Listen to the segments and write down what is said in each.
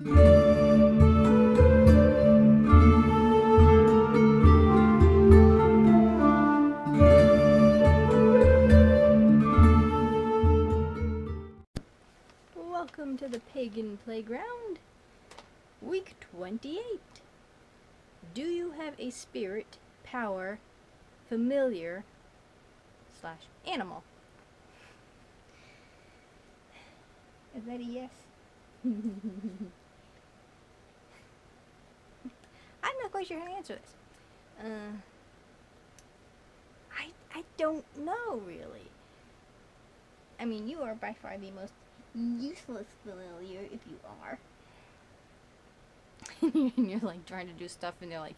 Welcome to the Pagan Playground, week 28. Do you have a spirit, power, familiar, / animal? Is that a yes? I'm not quite sure how to answer this. I don't know, really. I mean, you are by far the most useless familiar, if you are. And you're like trying to do stuff and they're like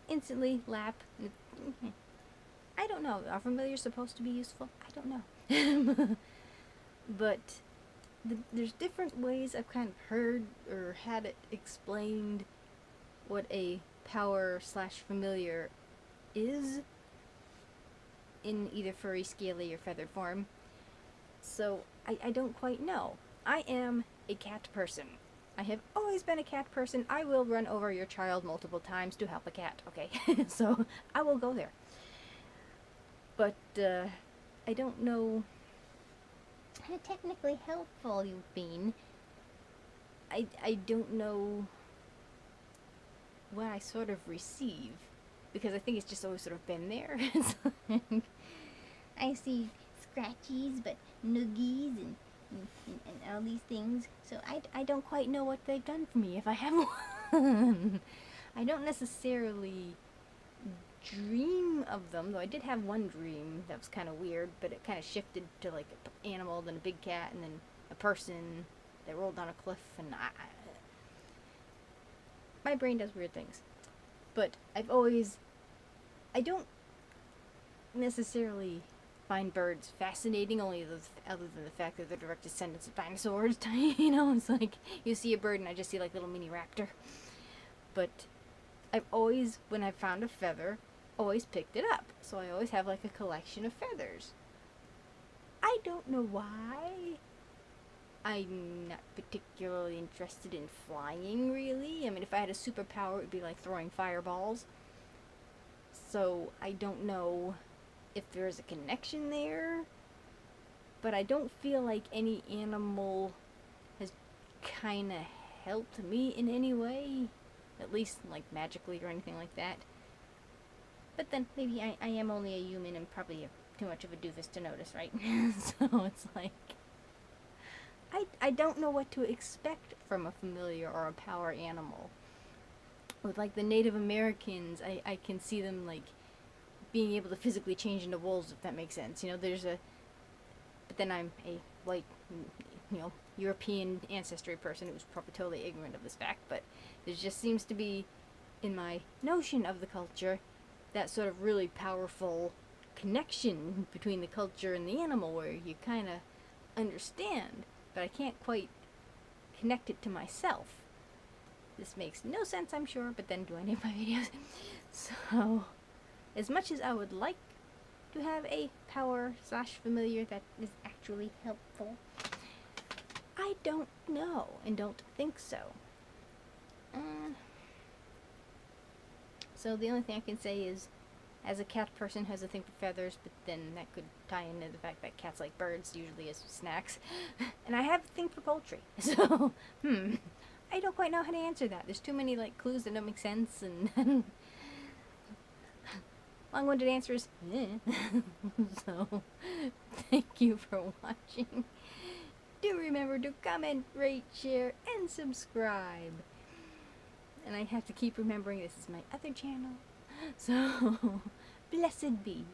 instantly lap. I don't know. Are familiars supposed to be useful? I don't know. But there's different ways I've kind of heard or had it explained what a power / familiar is in either furry, scaly, or feathered form. So I don't quite know. I am a cat person. I have always been a cat person. I will run over your child multiple times to help a cat, okay? So I will go there. But I don't know how technically helpful you've been. I don't know what I sort of receive, because I think it's just always sort of been there. It's like, I see scratchies, but noogies and all these things. So I don't quite know what they've done for me if I have one. I don't necessarily dream of them, though I did have one dream that was kind of weird, but it kind of shifted to like an animal, then a big cat, and then a person that rolled down a cliff, and my brain does weird things. But I don't necessarily find birds fascinating, only other than the fact that they're direct descendants of dinosaurs. You know, it's like you see a bird and I just see like little mini raptor. But I've always, when I've found a feather, always picked it up. So I always have like a collection of feathers. I don't know why. I'm not particularly interested in flying, really. I mean, if I had a superpower, it would be like throwing fireballs. So I don't know if there's a connection there, but I don't feel like any animal has kind of helped me in any way, at least like magically or anything like that. But then maybe I am only a human and probably too much of a doofus to notice, right? So it's like I don't know what to expect from a familiar or a power animal. With like the Native Americans, I can see them like being able to physically change into wolves, if that makes sense. You know, but then I'm a white, European ancestry person who's probably totally ignorant of this fact, but there just seems to be, in my notion of the culture, that sort of really powerful connection between the culture and the animal where you kind of understand, but I can't quite connect it to myself. This makes no sense, I'm sure, but then do any of my videos. So, as much as I would like to have a power / familiar that is actually helpful, I don't know and don't think so. So the only thing I can say is, as a cat person has a thing for feathers, but then that could tie into the fact that cats like birds usually as snacks. And I have a thing for poultry. So, I don't quite know how to answer that. There's too many like clues that don't make sense, and long-winded answer is So, thank you for watching. Do remember to comment, rate, share, and subscribe. And I have to keep remembering this is my other channel. So, blessed be.